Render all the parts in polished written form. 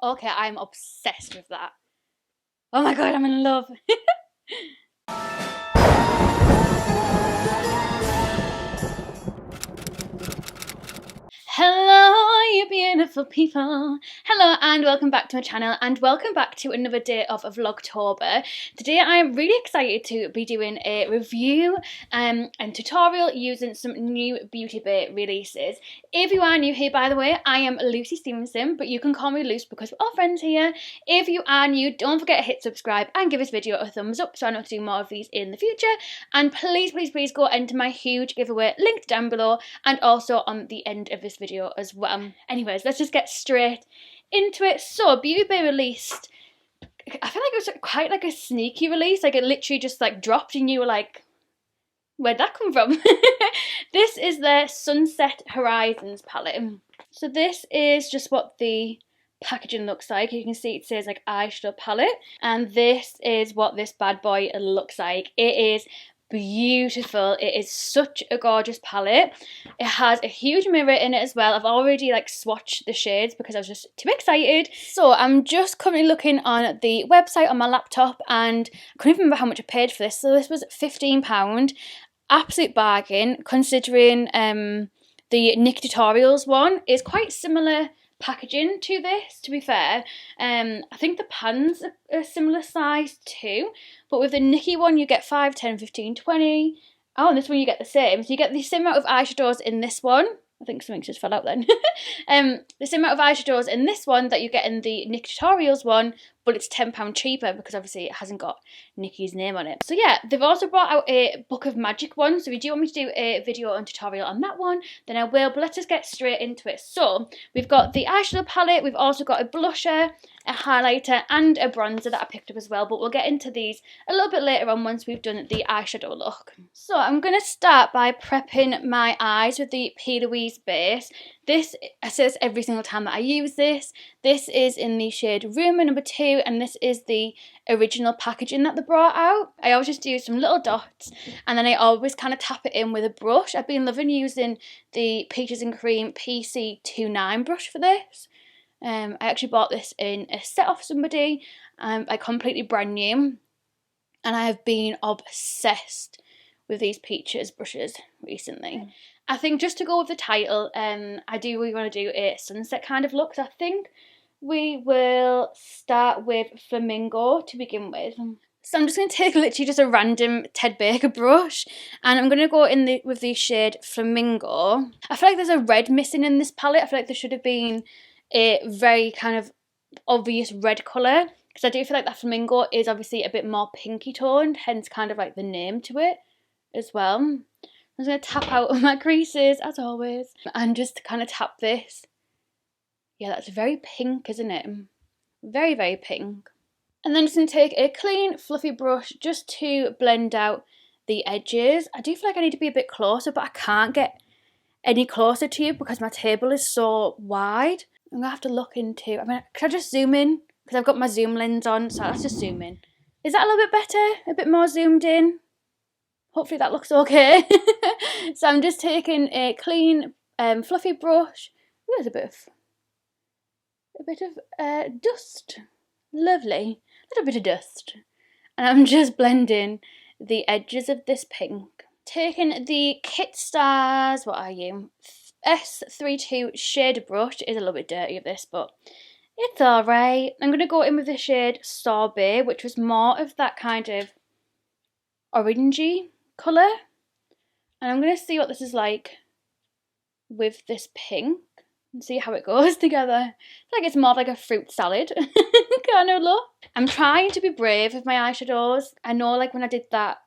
Okay, I'm obsessed with that. Oh my god, I'm in love. Hello, you beautiful people. Hello and welcome back to my channel and welcome back to another day of Vlogtober. Today I am really excited to be doing a review and tutorial using some new Beauty Bay releases. If you are new here, by the way, I am Luce Stephenson, but you can call me Luce because we're all friends here. If you are new, don't forget to hit subscribe and give this video a thumbs up so I know to do more of these in the future. And please go enter my huge giveaway linked down below and also on the end of this video as well. Anyways, let's just get straight into it. So Beauty Bay released, I feel like it was quite like a sneaky release, like it literally just like dropped and you were like, where'd that come from? This is their Sunset Horizons palette. So this is just what the packaging looks like. You can see it says like eyeshadow palette, and this is what this bad boy looks like. It is beautiful. It is such a gorgeous palette. It has a huge mirror in it as well. I've already like swatched the shades because I was just too excited. So I'm just currently looking on the website on my laptop and I couldn't even remember how much I paid for this. So this was £15. Absolute bargain considering the Nick Tutorials one is quite similar packaging to this, to be fair. I think the pans are a similar size too, but with the Nikki one you get 5, 10, 15, 20. Oh, and this one you get the same. So you get the same amount of eyeshadows in this one. I think something just fell out then. The same amount of eyeshadows in this one that you get in the Nick Tutorials one, but it's £10 cheaper because obviously it hasn't got Nikki's name on it. So yeah, they've also brought out a Book of Magic one, so if you do want me to do a video and tutorial on that one, then I will, but let's just get straight into it. So we've got the eyeshadow palette, we've also got a blusher, a highlighter and a bronzer that I picked up as well, but we'll get into these a little bit later on once we've done the eyeshadow look. So I'm going to start by prepping my eyes with the P. Louise base. This, I say this every single time that I use this. This is in the shade Rumour number 2 and this is the original packaging that they brought out. I always just do some little dots and then I always kind of tap it in with a brush. I've been loving using the Peaches and Cream PC29 brush for this. I actually bought this in a set off somebody, like completely brand new, and I have been obsessed with these Peaches brushes recently. I think just to go with the title, I do really want to do a sunset kind of look, so I think we will start with Flamingo to begin with. So I'm just going to take literally just a random Ted Baker brush and I'm going to go in with the shade Flamingo. I feel like there's a red missing in this palette. I feel like there should have been a very kind of obvious red colour because I do feel like that Flamingo is obviously a bit more pinky toned, hence kind of like the name to it as well. I'm just going to tap out my creases as always and just kind of tap this. Yeah, that's very pink, isn't it? Very, very pink. And then just going to take a clean fluffy brush just to blend out the edges. I do feel like I need to be a bit closer, but I can't get any closer to you because my table is so wide. I'm going to have to look into, can I just zoom in? Because I've got my zoom lens on, so let's just zoom in. Is that a little bit better? A bit more zoomed in? Hopefully that looks okay. So I'm just taking a clean fluffy brush. Ooh, there's a bit of dust. Lovely. A little bit of dust. And I'm just blending the edges of this pink. Taking the Kit Stars, what are you? S32 shade brush. It is a little bit dirty of this, but it's alright. I'm going to go in with the shade Sorbet, which was more of that kind of orangey colour. And I'm going to see what this is like with this pink and see how it goes together. I feel like it's more like a fruit salad kind of look. I'm trying to be brave with my eyeshadows. I know like when I did that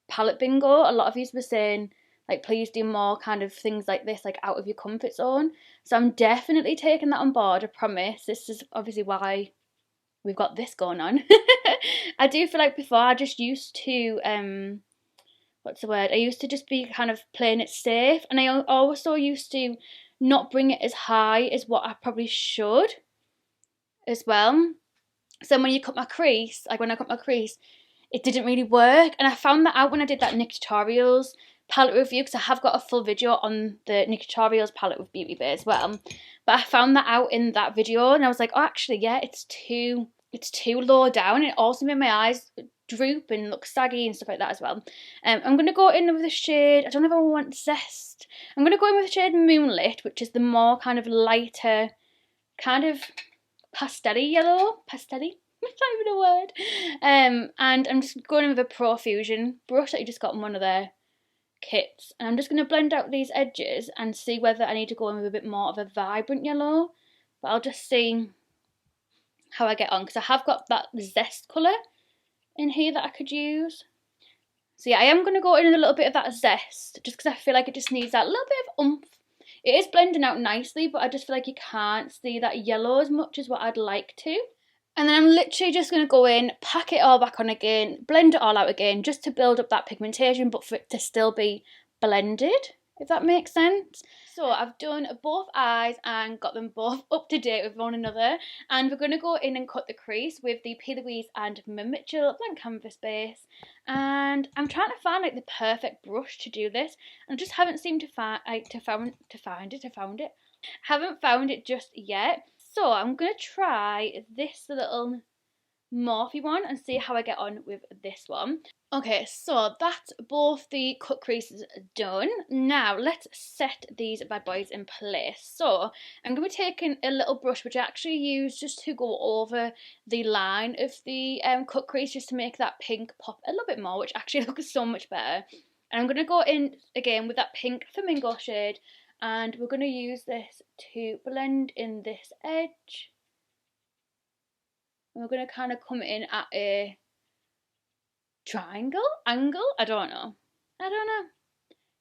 palette bingo, a lot of you were saying like please do more kind of things like this, like out of your comfort zone. So I'm definitely taking that on board, I promise. This is obviously why we've got this going on. I do feel like before I just used to what's the word? I used to just be kind of playing it safe, and I also used to not bring it as high as what I probably should as well. So when you cut my crease, like when I cut my crease, it didn't really work, and I found that out when I did that Nick Tutorials palette review, because I have got a full video on the Tutorials palette with Beauty Bay as well. But I found that out in that video, and I was like, oh, actually, yeah, it's too low down. It also made my eyes droop and look saggy and stuff like that as well. I'm going to go in with the shade, I don't know if I want Zest. I'm going to go in with the shade Moonlit, which is the more kind of lighter, kind of pastel-y yellow. Pastel-y? It's not even a word. And I'm just going in with a Profusion brush that you just got in one of their kits. And I'm just going to blend out these edges and see whether I need to go in with a bit more of a vibrant yellow. But I'll just see how I get on, because I have got that Zest colour in here that I could use. So yeah, I am going to go in with a little bit of that Zest, just because I feel like it just needs that little bit of oomph. It is blending out nicely, but I just feel like you can't see that yellow as much as what I'd like to. And then I'm literally just going to go in, pack it all back on again, blend it all out again, just to build up that pigmentation, but for it to still be blended, if that makes sense. So I've done both eyes and got them both up to date with one another, and we're going to go in and cut the crease with the P. Louise and Mitchell blank canvas base. And I'm trying to find like the perfect brush to do this, and I just haven't seemed to find it. Haven't found it just yet. So I'm going to try this little Morphe one and see how I get on with this one. Okay, so that's both the cut creases done. Now let's set these bad boys in place. So I'm going to be taking a little brush which I actually use just to go over the line of the cut crease, just to make that pink pop a little bit more, which actually looks so much better. And I'm going to go in again with that pink Flamingo shade, and we're going to use this to blend in this edge. And we're going to kind of come in at a triangle? Angle? I don't know.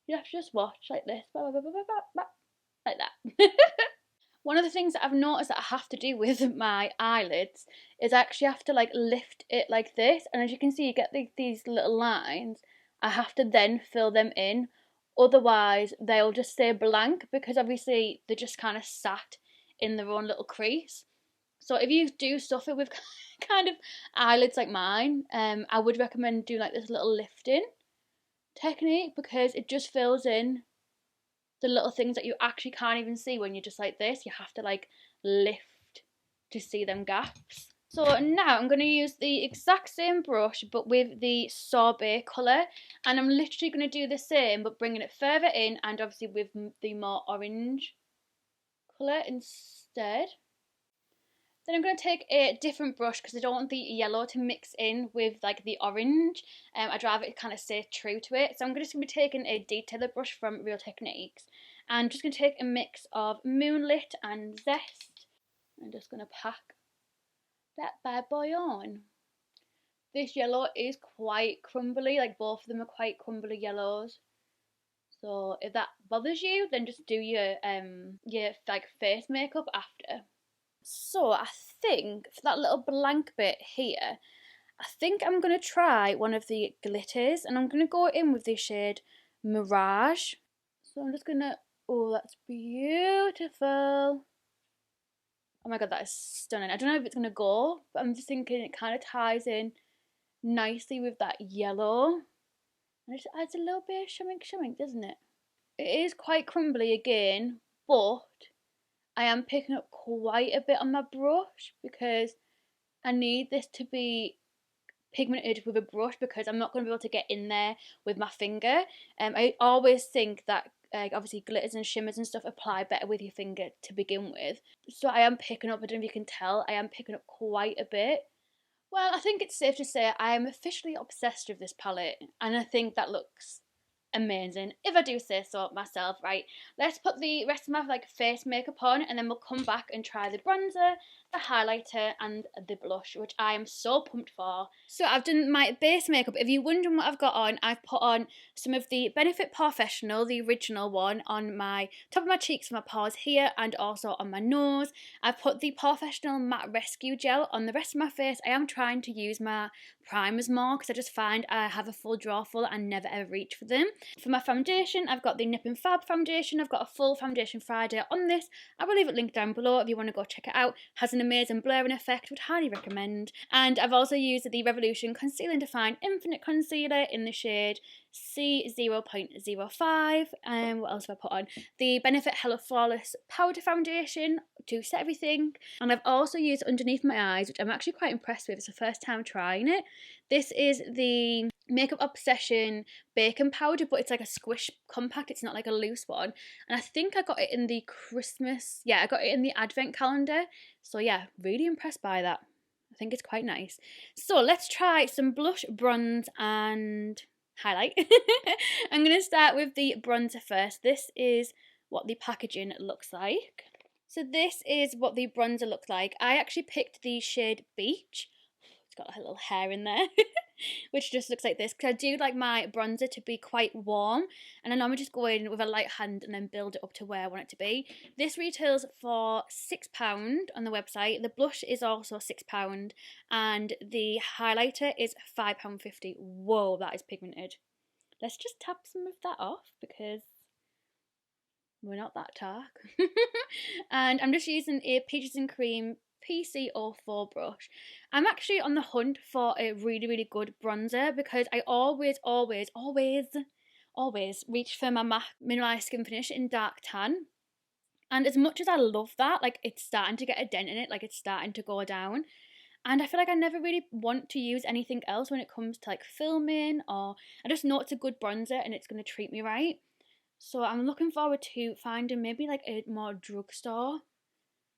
You have to just watch like this. Like that. One of the things that I've noticed that I have to do with my eyelids is I actually have to like lift it like this. And as you can see, you get these little lines. I have to then fill them in. Otherwise, they'll just stay blank, because obviously they're just kind of sat in their own little crease. So if you do suffer with kind of eyelids like mine, I would recommend doing like this little lifting technique, because it just fills in the little things that you actually can't even see when you're just like this. You have to like lift to see them gaps. So now I'm going to use the exact same brush but with the Sorbet colour, and I'm literally going to do the same but bringing it further in, and obviously with the more orange colour instead. Then I'm going to take a different brush, because I don't want the yellow to mix in with like the orange. I'd rather it kind of stay true to it. So I'm just going to be taking a detailer brush from Real Techniques, and just going to take a mix of Moonlit and Zest. I'm just going to pack that bad boy on. This yellow is quite crumbly, like both of them are quite crumbly yellows. So if that bothers you, then just do your like face makeup after. So I think for that little blank bit here, I think I'm going to try one of the glitters, and I'm going to go in with the shade Mirage. So I'm just going to, oh, that's beautiful. Oh my god, that is stunning. I don't know if it's going to go, but I'm just thinking it kind of ties in nicely with that yellow. And it just adds a little bit of shimmy, doesn't it? It is quite crumbly again, but I am picking up quite a bit on my brush, because I need this to be pigmented with a brush, because I'm not going to be able to get in there with my finger. I always think that obviously glitters and shimmers and stuff apply better with your finger to begin with. So I am picking up, I don't know if you can tell, I am picking up quite a bit. Well, I think it's safe to say I am officially obsessed with this palette, and I think that looks amazing, if I do say so myself. Right, let's put the rest of my like face makeup on, and then we'll come back and try the bronzer, the highlighter and the blush, which I am so pumped for. So I've done my base makeup. If you're wondering what I've got on, I've put on some of the Benefit Professional, the original one, on my top of my cheeks, my paws here, and also on my nose. I've put the Professional Matte Rescue Gel on the rest of my face. I am trying to use my primers more, because I just find I have a full drawer full and never ever reach for them. For my foundation, I've got the Nip and Fab foundation. I've got a full Foundation Friday on this. I will leave it linked down below if you want to go check it out. Has an amazing blurring effect, would highly recommend. And I've also used the Revolution Conceal and Define Infinite Concealer in the shade C0.05. What else have I put on? The Benefit Hello Flawless Powder Foundation to set everything. And I've also used underneath my eyes, which I'm actually quite impressed with. It's the first time trying it. This is the Makeup Obsession Baking Powder, but it's like a squish compact. It's not like a loose one. And I think I got it in the Christmas, yeah, I got it in the Advent calendar. So yeah, really impressed by that. I think it's quite nice. So let's try some blush, bronze and highlight. I'm going to start with the bronzer first. This is what the packaging looks like. So this is what the bronzer looks like. I actually picked the shade Beach. It's got a little hair in there. Which just looks like this, because I do like my bronzer to be quite warm, and I normally just go in with a light hand and then build it up to where I want it to be. This retails for £6 on the website. The blush is also £6, and the highlighter is £5.50. Whoa, that is pigmented. Let's just tap some of that off because we're not that dark. And I'm just using a Peaches and Cream PC04 brush. I'm actually on the hunt for a really good bronzer because I always reach for my MAC Mineralized Skin Finish in Dark Tan. And as much as I love that, like, it's starting to get a dent in it, like it's starting to go down. And I feel like I never really want to use anything else when it comes to like filming, or I just know it's a good bronzer and it's going to treat me right. So I'm looking forward to finding maybe like a more drugstore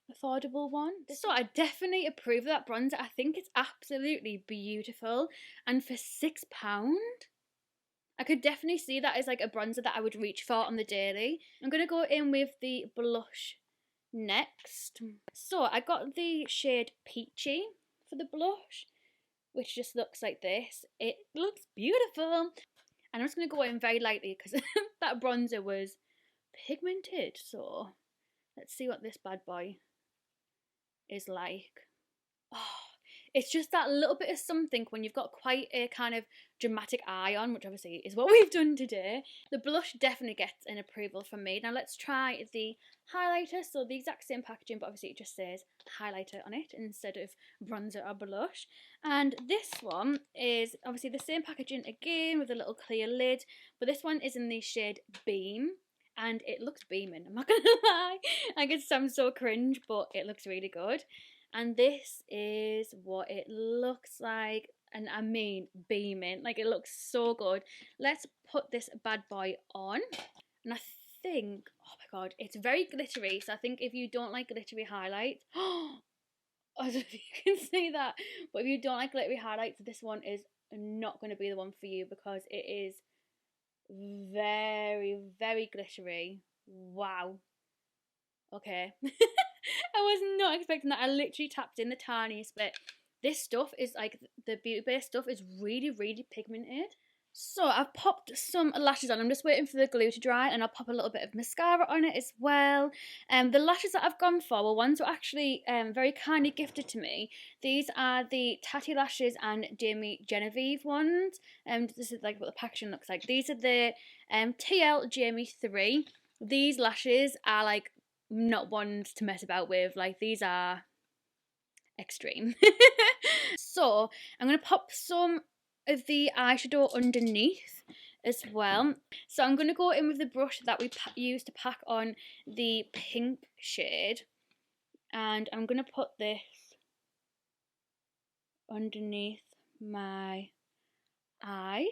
affordable one. So I definitely approve of that bronzer. I think it's absolutely beautiful, and for £6 I could definitely see that as like a bronzer that I would reach for on the daily. I'm going to go in with the blush next. So I got the shade Peachy for the blush, which just looks like this. It looks beautiful, and I'm just going to go in very lightly because that bronzer was pigmented. So let's see what this bad boy is like. Oh, it's just that little bit of something when you've got quite a kind of dramatic eye on, which obviously is what we've done today. The blush definitely gets an approval from me. Now let's try the highlighter. So the exact same packaging, but obviously it just says highlighter on it instead of bronzer or blush. And this one is obviously the same packaging again with a little clear lid, but this one is in the shade Beam. And it looks beaming, I'm not going to lie. Like, it sounds so cringe, but it looks really good. And this is what it looks like. And I mean beaming. Like, it looks so good. Let's put this bad boy on. And I think, oh my god, it's very glittery. So I think if you don't like glittery highlights, I don't know if you can see that. But if you don't like glittery highlights, this one is not going to be the one for you because it is very glittery. Wow. Okay. I was not expecting that. I literally tapped in the tiniest bit. This stuff is like, the Beauty Bay stuff is really pigmented. So I've popped some lashes on. I'm just waiting for the glue to dry, and I'll pop a little bit of mascara on it as well. The lashes that I've gone for were ones that were actually very kindly gifted to me. These are the Tatti Lashes and Jamie Genevieve ones. This is like what the packaging looks like. These are the TL Jamie 3. These lashes are like not ones to mess about with. Like, these are extreme. So I'm going to pop some of the eyeshadow underneath as well. So I'm going to go in with the brush that we used to pack on the pink shade, and I'm going to put this underneath my eye.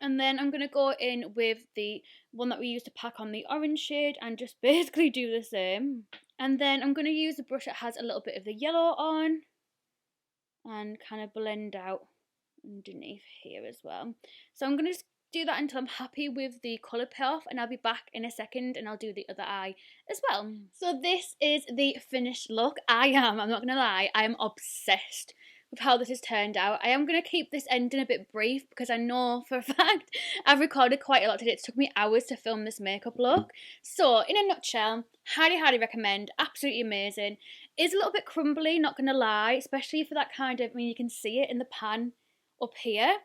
And then I'm going to go in with the one that we used to pack on the orange shade and just basically do the same. And then I'm going to use the brush that has a little bit of the yellow on and kind of blend out underneath here as well. So I'm going to just do that until I'm happy with the colour payoff, and I'll be back in a second and I'll do the other eye as well. So this is the finished look. I'm not going to lie, I am obsessed with how this has turned out. I am going to keep this ending a bit brief because I know for a fact I've recorded quite a lot today. It took me hours to film this makeup look. So in a nutshell, highly recommend. Absolutely amazing. It's a little bit crumbly, not going to lie, especially for that kind of, I mean, you can see it in the pan up here.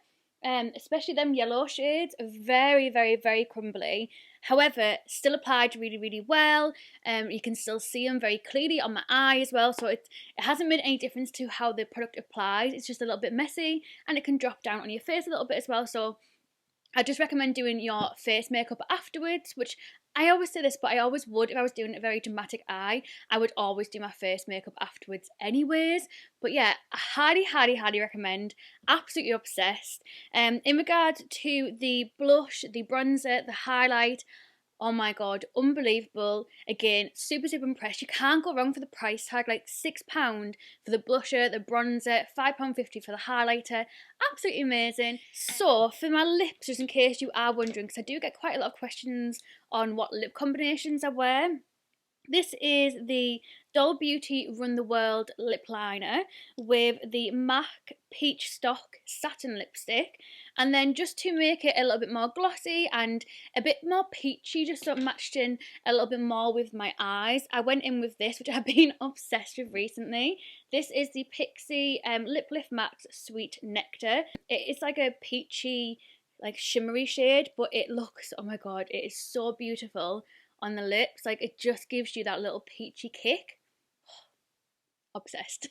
especially them yellow shades, are very, very, very crumbly. However, still applied really, really well. You can still see them very clearly on my eye as well. So it hasn't made any difference to how the product applies. It's just a little bit messy, and it can drop down on your face a little bit as well. So I just recommend doing your face makeup afterwards, which I always say this, but I always would. If I was doing a very dramatic eye, I would always do my face makeup afterwards anyways. But yeah, I highly, highly, highly recommend. Absolutely obsessed. In regard to the blush, the bronzer, the highlight, oh my god, unbelievable. Again, super, super impressed. You can't go wrong for the price tag, like £6 for the blusher, the bronzer, £5.50 for the highlighter. Absolutely amazing. So, for my lips, just in case you are wondering, because I do get quite a lot of questions on what lip combinations I wear. This is the Doll Beauty Run the World lip liner with the MAC Peach Stock Satin lipstick, and then just to make it a little bit more glossy and a bit more peachy, just so it matched in a little bit more with my eyes, I went in with this, which I've been obsessed with recently. This is the Pixie Lip Lift Max Sweet Nectar. It's like a peachy, like shimmery shade, but it looks, oh my god, it is so beautiful on the lips. Like, it just gives you that little peachy kick. Obsessed.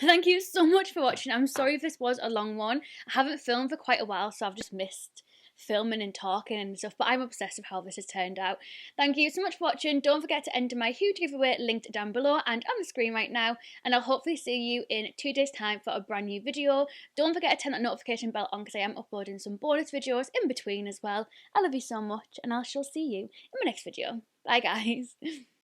Thank you so much for watching. I'm sorry if this was a long one. I haven't filmed for quite a while, so I've just missed filming and talking and stuff, but I'm obsessed with how this has turned out. Thank you so much for watching. Don't forget to enter my huge giveaway linked down below and on the screen right now, and I'll hopefully see you in 2 days time for a brand new video. Don't forget to turn that notification bell on, because I am uploading some bonus videos in between as well. I love you so much, and I shall see you in my next video. Bye guys.